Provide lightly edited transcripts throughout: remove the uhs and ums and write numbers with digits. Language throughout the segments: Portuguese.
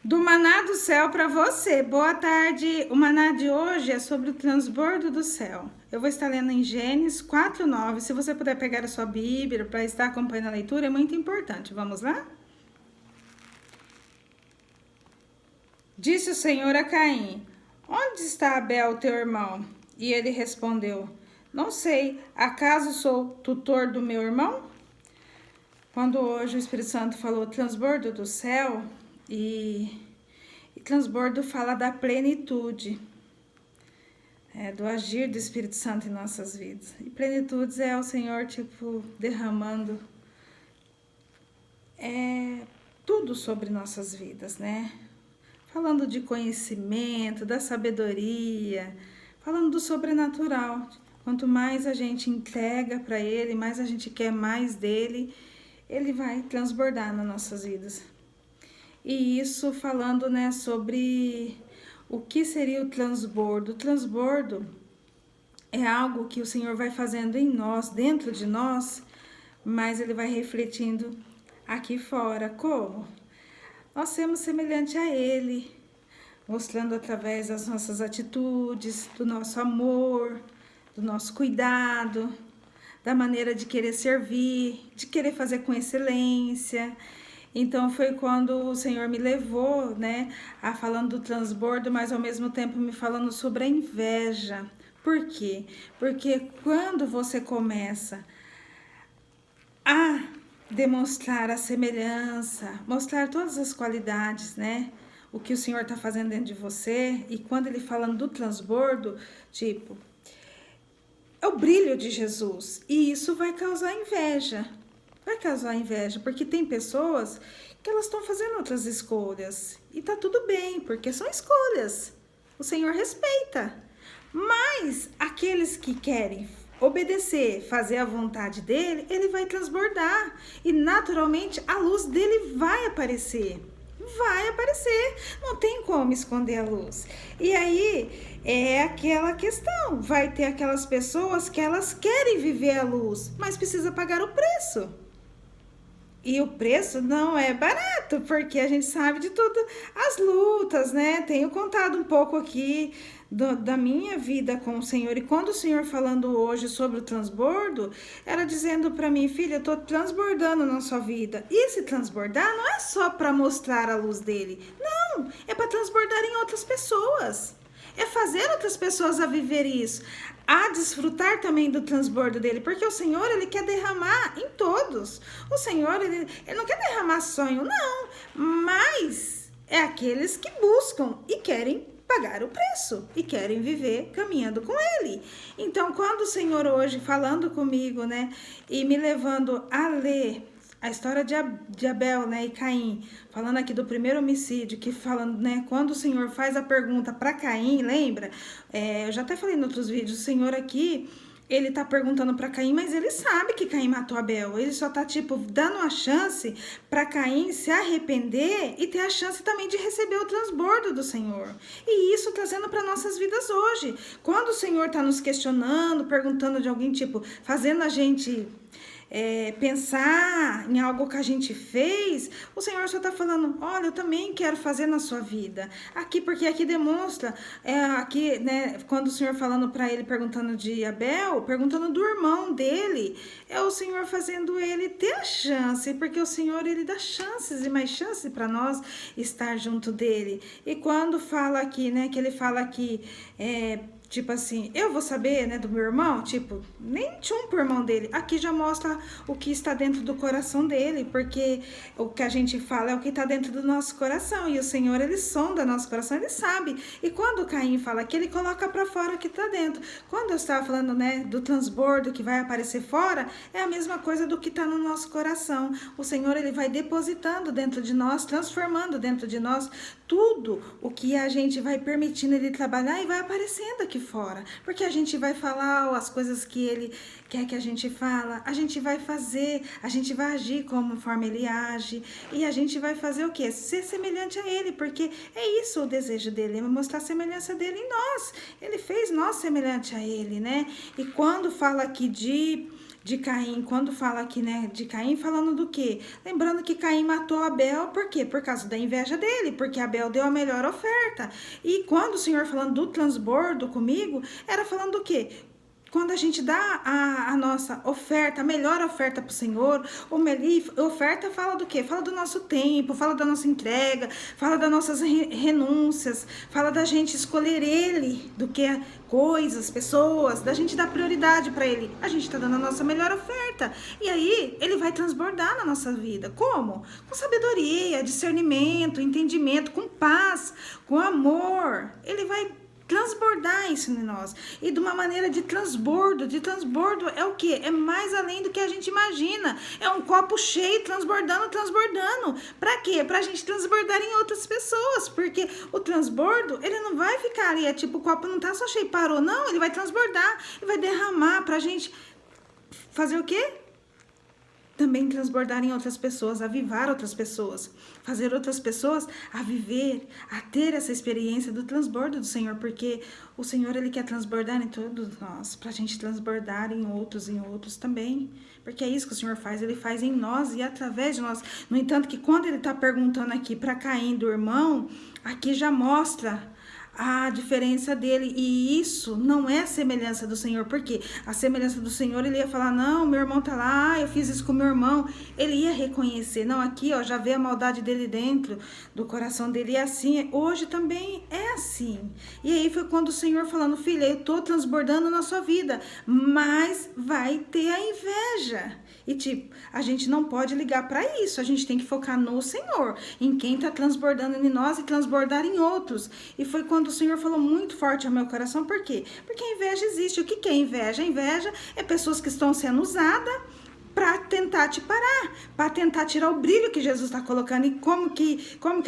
Do maná do céu para você. Boa tarde. O maná de hoje é sobre o transbordo do céu. Eu vou estar lendo em Gênesis 4:9. Se você puder pegar a sua Bíblia para estar acompanhando a leitura, é muito importante. Vamos lá? Disse o Senhor a Caim: Onde está Abel, teu irmão? E ele respondeu: Não sei. Acaso sou tutor do meu irmão? Quando hoje o Espírito Santo falou transbordo do céu, e transbordo fala da plenitude, do agir do Espírito Santo em nossas vidas. E plenitude é o Senhor, derramando tudo sobre nossas vidas, né? Falando de conhecimento, da sabedoria, falando do sobrenatural. Quanto mais a gente entrega para Ele, mais a gente quer mais dele, Ele vai transbordar nas nossas vidas. E isso falando, né, sobre o que seria o transbordo. O transbordo é algo que o Senhor vai fazendo em nós, dentro de nós, mas Ele vai refletindo aqui fora. Como? Nós somos semelhante a Ele, mostrando através das nossas atitudes, do nosso amor, do nosso cuidado, da maneira de querer servir, de querer fazer com excelência. Então foi quando o Senhor me levou, né, a falando do transbordo, mas ao mesmo tempo me falando sobre a inveja. Por quê? Porque quando você começa a demonstrar a semelhança, mostrar todas as qualidades, né, o que o Senhor está fazendo dentro de você, e quando ele falando do transbordo, é o brilho de Jesus, e isso vai causar inveja. Vai causar inveja, porque tem pessoas que elas estão fazendo outras escolhas. E tá tudo bem, porque são escolhas. O Senhor respeita. Mas aqueles que querem obedecer, fazer a vontade dele, ele vai transbordar. E naturalmente a luz dele vai aparecer. Vai aparecer, não tem como esconder a luz. E aí é aquela questão, vai ter aquelas pessoas que elas querem viver a luz, mas precisa pagar o preço. E o preço não é barato, porque a gente sabe de tudo, as lutas, né? Tenho contado um pouco aqui da minha vida com o Senhor. E quando o Senhor falando hoje sobre o transbordo, era dizendo para mim, filha, eu tô transbordando na sua vida. E esse transbordar não é só para mostrar a luz dele. Não, é para transbordar em outras pessoas. É fazer outras pessoas a viver isso, a desfrutar também do transbordo dele, porque o Senhor, ele quer derramar em todos. O Senhor, ele não quer derramar sonho, não, mas é aqueles que buscam e querem pagar o preço e querem viver caminhando com ele. Então, quando o Senhor hoje falando comigo, né, e me levando a ler a história de Abel, né, e Caim, falando aqui do primeiro homicídio, que falando, né, quando o Senhor faz a pergunta para Caim, lembra? Eu já até falei em outros vídeos, o Senhor aqui, ele tá perguntando para Caim, mas ele sabe que Caim matou Abel. Ele só tá, dando a chance para Caim se arrepender e ter a chance também de receber o transbordo do Senhor. E isso trazendo para nossas vidas hoje. Quando o Senhor tá nos questionando, perguntando de alguém, fazendo a gente pensar em algo que a gente fez, o Senhor só está falando, olha, eu também quero fazer na sua vida. Aqui, porque aqui demonstra, aqui, né, quando o Senhor falando para ele, perguntando de Abel, perguntando do irmão dele, é o Senhor fazendo ele ter a chance, porque o Senhor, ele dá chances e mais chances para nós estar junto dele. E quando fala aqui, né, que ele fala aqui, eu vou saber, né, do meu irmão, nem tchum pro irmão dele. Aqui já mostra o que está dentro do coração dele, porque o que a gente fala é o que está dentro do nosso coração, e o Senhor, ele sonda nosso coração, ele sabe. E quando o Caim fala aqui, ele coloca para fora o que está dentro. Quando eu estava falando, né, do transbordo que vai aparecer fora, é a mesma coisa do que está no nosso coração. O Senhor, ele vai depositando dentro de nós, transformando dentro de nós tudo o que a gente vai permitindo ele trabalhar, e vai aparecendo aqui fora, porque a gente vai falar as coisas que ele quer que a gente fala, a gente vai fazer, a gente vai agir conforme ele age, e a gente vai fazer o quê? Ser semelhante a ele, porque é isso o desejo dele, é mostrar a semelhança dele em nós. Ele fez nós semelhante a ele, né? E quando fala aqui de de Caim, quando fala aqui, né, de Caim, falando do quê? Lembrando que Caim matou Abel, por quê? Por causa da inveja dele, porque Abel deu a melhor oferta. E quando o Senhor falando do transbordo comigo, era falando do quê? Quando a gente dá a nossa oferta, a melhor oferta para o Senhor, oferta fala do quê? Fala do nosso tempo, fala da nossa entrega, fala das nossas renúncias, fala da gente escolher Ele do que coisas, pessoas, da gente dar prioridade para Ele. A gente está dando a nossa melhor oferta. E aí, Ele vai transbordar na nossa vida. Como? Com sabedoria, discernimento, entendimento, com paz, com amor. Ele vai transbordar isso em nós. E de uma maneira de transbordo. De transbordo é o quê? É mais além do que a gente imagina. É um copo cheio, transbordando, transbordando. Pra quê? Pra gente transbordar em outras pessoas. Porque o transbordo, ele não vai ficar ali. É tipo, o copo não tá só cheio, parou. Não, ele vai transbordar. E vai derramar pra gente fazer o quê? Também transbordar em outras pessoas, avivar outras pessoas, fazer outras pessoas a viver, a ter essa experiência do transbordo do Senhor, porque o Senhor, Ele quer transbordar em todos nós, para a gente transbordar em outros também, porque é isso que o Senhor faz, Ele faz em nós e através de nós. No entanto, que quando Ele está perguntando aqui para Caim do irmão, aqui já mostra a diferença dele, e isso não é semelhança do Senhor, porque a semelhança do Senhor, ele ia falar, não, meu irmão tá lá, eu fiz isso com meu irmão, ele ia reconhecer, não, aqui, ó, já vê a maldade dele dentro do coração dele, e assim, hoje também é assim, e aí foi quando o Senhor falando, filha, eu tô transbordando na sua vida, mas vai ter a inveja. E tipo, a gente não pode ligar para isso, a gente tem que focar no Senhor, em quem está transbordando em nós e transbordar em outros. E foi quando o Senhor falou muito forte ao meu coração, por quê? Porque a inveja existe. O que é inveja? A inveja é pessoas que estão sendo usadas para tentar te parar, para tentar tirar o brilho que Jesus está colocando. E como que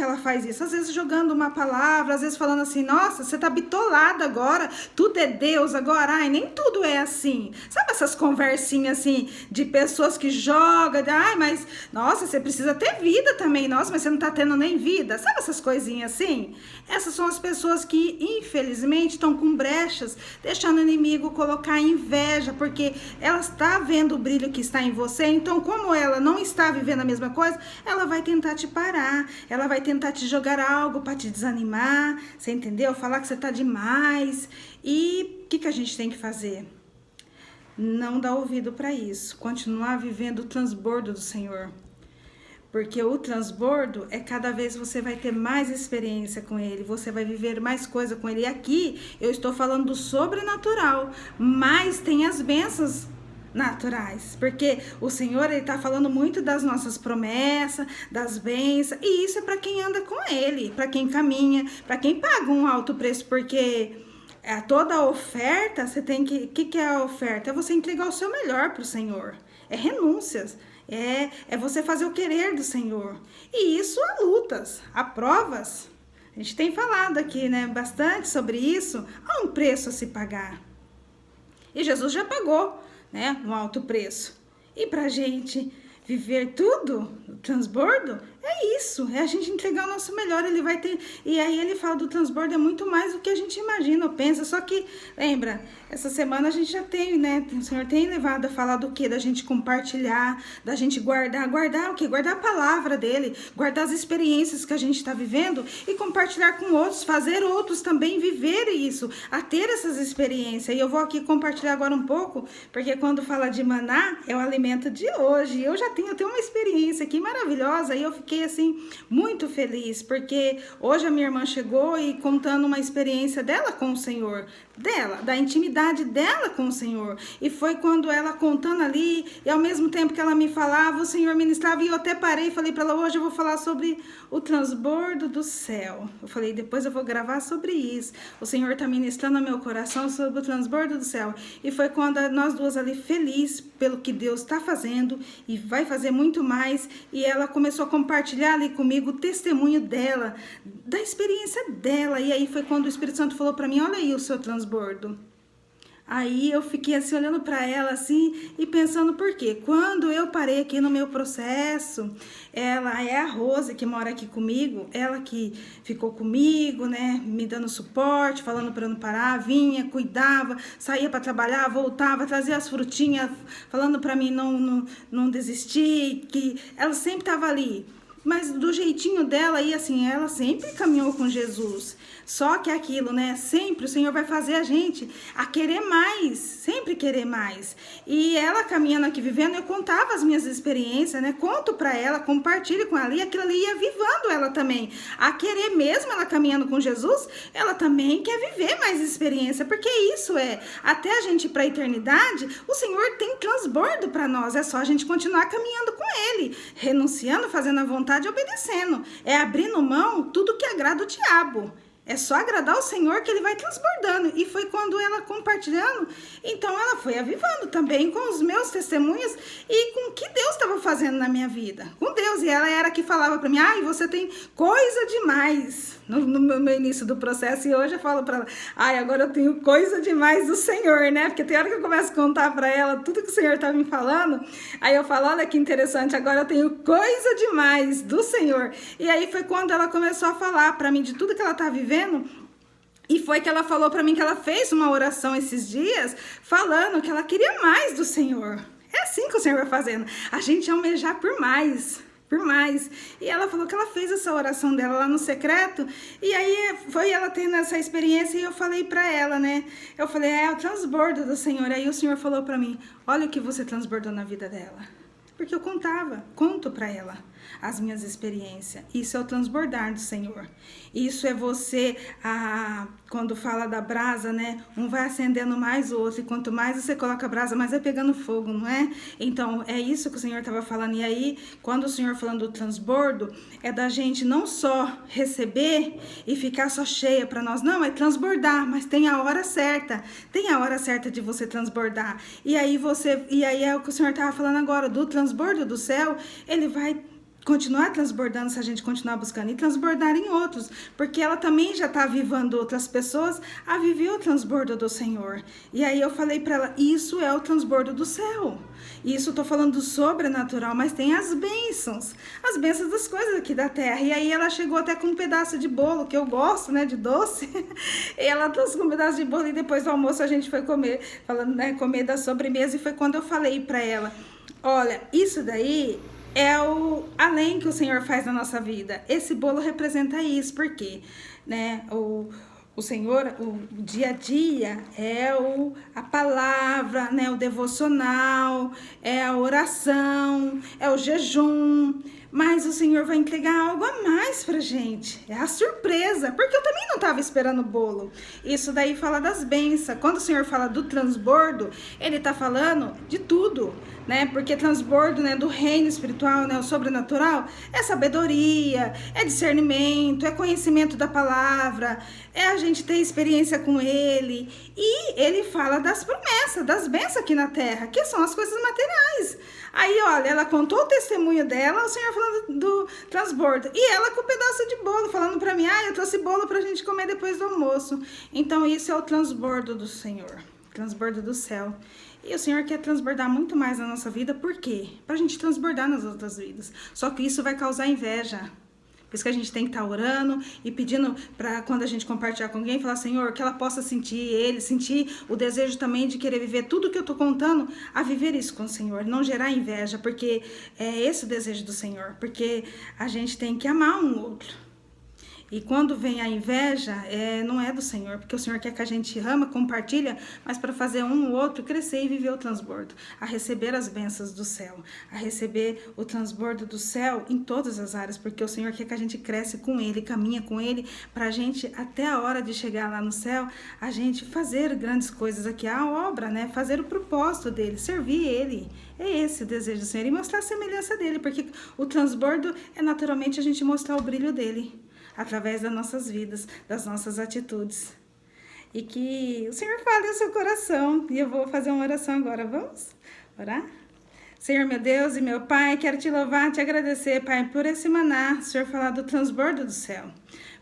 ela faz isso? Às vezes jogando uma palavra, às vezes falando assim, nossa, você tá bitolada agora, tudo é Deus agora, ai, nem tudo é assim. Sabe essas conversinhas assim, de pessoas que jogam, ai, mas, nossa, você precisa ter vida também, nossa, mas você não tá tendo nem vida. Sabe essas coisinhas assim? Essas são as pessoas que, infelizmente, estão com brechas, deixando o inimigo colocar inveja, porque ela está vendo o brilho que está em você, então como ela não está vivendo a mesma coisa, ela vai tentar te parar, ela vai tentar te jogar algo para te desanimar, você entendeu? Falar que você tá demais. E o que a gente tem que fazer? Não dar ouvido para isso, continuar vivendo o transbordo do Senhor. Porque o transbordo é cada vez você vai ter mais experiência com ele, você vai viver mais coisa com ele. E aqui eu estou falando do sobrenatural, mas tem as bênçãos naturais, porque o Senhor, ele está falando muito das nossas promessas, das bênçãos, e isso é para quem anda com ele, para quem caminha, para quem paga um alto preço, porque toda a oferta, você tem que... O que é a oferta? É você entregar o seu melhor para o Senhor, é renúncias, é você fazer o querer do Senhor, e isso há lutas, há provas, a gente tem falado aqui, né, bastante sobre isso, há um preço a se pagar, e Jesus já pagou, né, um alto preço. E pra gente viver tudo, o transbordo, é isso, é a gente entregar o nosso melhor, ele vai ter, e aí ele fala do transbordo, é muito mais do que a gente imagina ou pensa, só que, lembra, essa semana a gente já tem, né, o Senhor tem levado a falar do que? Da gente compartilhar, da gente guardar o que? Guardar a palavra dele, guardar as experiências que a gente está vivendo e compartilhar com outros, fazer outros também viver isso, a ter essas experiências, e eu vou aqui compartilhar agora um pouco, porque quando fala de maná, é o alimento de hoje, eu tenho uma experiência aqui maravilhosa, e eu fiquei assim, muito feliz, porque hoje a minha irmã chegou e contando uma experiência dela com o Senhor, da intimidade dela com o Senhor, e foi quando ela contando ali, e ao mesmo tempo que ela me falava, o Senhor ministrava, e eu até parei e falei para ela, hoje eu vou falar sobre o transbordo do céu, eu falei, depois eu vou gravar sobre isso, o Senhor está ministrando no meu coração sobre o transbordo do céu, e foi quando nós duas ali, felizes pelo que Deus está fazendo, e vai fazer muito mais, e ela começou a compartilhar ali comigo o testemunho dela, da experiência dela, e aí foi quando o Espírito Santo falou para mim, olha aí o seu transbordo. Aí eu fiquei assim olhando para ela assim e pensando por quê? Quando eu parei aqui no meu processo, ela é a Rose que mora aqui comigo, ela que ficou comigo, né, me dando suporte, falando para eu não parar, vinha, cuidava, saía para trabalhar, voltava, trazia as frutinhas, falando para mim não desistir, que ela sempre estava ali. Mas do jeitinho dela, e assim, ela sempre caminhou com Jesus. Só que aquilo, né? Sempre o Senhor vai fazer a gente a querer mais, sempre querer mais. E ela caminhando aqui, vivendo, eu contava as minhas experiências, né? Conto pra ela, compartilho com ela, e aquilo ali ia vivando ela também. A querer mesmo, ela caminhando com Jesus, ela também quer viver mais experiência, porque isso é, até a gente ir pra eternidade, o Senhor tem transbordo pra nós, é só a gente continuar caminhando com Ele, renunciando, fazendo a vontade e obedecendo. É abrindo mão tudo que agrada o diabo. É só agradar o Senhor que Ele vai transbordando. E foi quando ela compartilhando, então ela foi avivando também com os meus testemunhos e com o que Deus estava fazendo na minha vida. Com Deus. E ela era que falava para mim, ai, você tem coisa demais no meu início do processo. E hoje eu falo para ela, ai, agora eu tenho coisa demais do Senhor, né? Porque tem hora que eu começo a contar para ela tudo que o Senhor tá me falando. Aí eu falo, olha que interessante, agora eu tenho coisa demais do Senhor. E aí foi quando ela começou a falar para mim de tudo que ela tá vivendo. E foi que ela falou para mim que ela fez uma oração esses dias, falando que ela queria mais do Senhor. É assim que o Senhor vai fazendo, a gente almejar por mais. Por mais. E ela falou que ela fez essa oração dela lá no secreto, e aí foi ela tendo essa experiência, e eu falei pra ela, né? Eu falei, é o transbordo do Senhor. Aí o Senhor falou pra mim, olha o que você transbordou na vida dela. Porque eu conto pra ela as minhas experiências. Isso é o transbordar do Senhor. Isso é você, quando fala da brasa, né? Um vai acendendo mais o outro, e quanto mais você coloca a brasa, mais vai pegando fogo, não é? Então, é isso que o Senhor estava falando. E aí, quando o Senhor falando do transbordo, é da gente não só receber e ficar só cheia para nós, não, é transbordar, mas tem a hora certa. Tem a hora certa de você transbordar. E aí é o que o Senhor estava falando agora, do transbordo do céu, ele vai continuar transbordando se a gente continuar buscando e transbordar em outros, porque ela também já está avivando outras pessoas a viver o transbordo do Senhor. E aí eu falei para ela, isso é o transbordo do céu. Isso eu tô falando do sobrenatural, mas tem as bênçãos das coisas aqui da terra. E aí ela chegou até com um pedaço de bolo, que eu gosto, né, de doce. E ela trouxe com um pedaço de bolo e depois do almoço a gente foi comer, falando, né, comer da sobremesa, e foi quando eu falei para ela, olha, isso daí é o além que o Senhor faz na nossa vida. Esse bolo representa isso, porque, né, o Senhor, o dia a dia é a palavra, né, o devocional, é a oração, é o jejum, mas o Senhor vai entregar algo a mais pra gente. É a surpresa, porque eu também não estava esperando o bolo. Isso daí fala das bênçãos. Quando o Senhor fala do transbordo, ele tá falando de tudo, né? Porque transbordo, né, do reino espiritual, né, o sobrenatural, é sabedoria, é discernimento, é conhecimento da palavra, é a gente ter experiência com ele. E ele fala das promessas, das bênçãos aqui na terra, que são as coisas materiais. Aí, olha, ela contou o testemunho dela, o Senhor falando do transbordo. E ela com um pedaço de bolo, falando pra mim, eu trouxe bolo pra gente comer depois do almoço. Então, isso é o transbordo do Senhor, transbordo do céu. E o Senhor quer transbordar muito mais na nossa vida, por quê? Pra gente transbordar nas outras vidas. Só que isso vai causar inveja. Por isso que a gente tem que estar orando e pedindo para quando a gente compartilhar com alguém, falar, Senhor, que ela possa sentir o desejo também de querer viver tudo que eu tô contando, a viver isso com o Senhor, não gerar inveja, porque é esse o desejo do Senhor, porque a gente tem que amar um outro. E quando vem a inveja, não é do Senhor, porque o Senhor quer que a gente ama, compartilha, mas para fazer um ou outro crescer e viver o transbordo, a receber as bênçãos do céu, a receber o transbordo do céu em todas as áreas, porque o Senhor quer que a gente cresce com Ele, caminha com Ele, para a gente, até a hora de chegar lá no céu, a gente fazer grandes coisas aqui, a obra, né? Fazer o propósito dele, servir Ele. É esse o desejo do Senhor, e mostrar a semelhança dele, porque o transbordo é naturalmente a gente mostrar o brilho dele, através das nossas vidas, das nossas atitudes. E que o Senhor fale ao seu coração. E eu vou fazer uma oração agora. Vamos orar? Senhor, meu Deus e meu Pai, quero te louvar, te agradecer, Pai, por esse maná, Senhor, falar do transbordo do céu.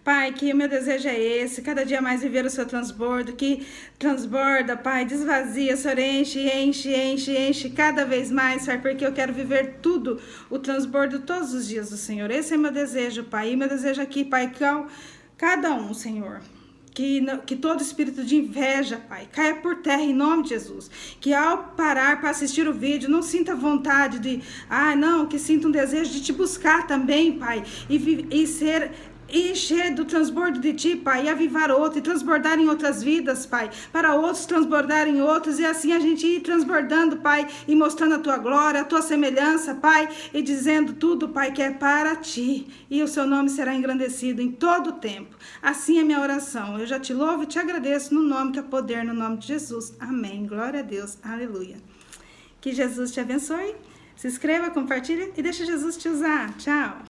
Pai, que o meu desejo é esse, cada dia mais viver o seu transbordo, que transborda, Pai, desvazia, Senhor, enche cada vez mais, Pai, porque eu quero viver tudo, o transbordo todos os dias do Senhor. Esse é meu desejo, Pai, e meu desejo aqui, Pai, cada um, Senhor. Que todo espírito de inveja, Pai, caia por terra em nome de Jesus. Que ao parar para assistir o vídeo, não sinta vontade de... que sinta um desejo de te buscar também, Pai. E encher do transbordo de ti, Pai, e avivar outro, e transbordar em outras vidas, Pai, para outros transbordarem em outros, e assim a gente ir transbordando, Pai, e mostrando a tua glória, a tua semelhança, Pai, e dizendo tudo, Pai, que é para ti, e o seu nome será engrandecido em todo o tempo. Assim é minha oração. Eu já te louvo e te agradeço no nome que é poder, no nome de Jesus. Amém. Glória a Deus. Aleluia. Que Jesus te abençoe. Se inscreva, compartilhe e deixa Jesus te usar. Tchau.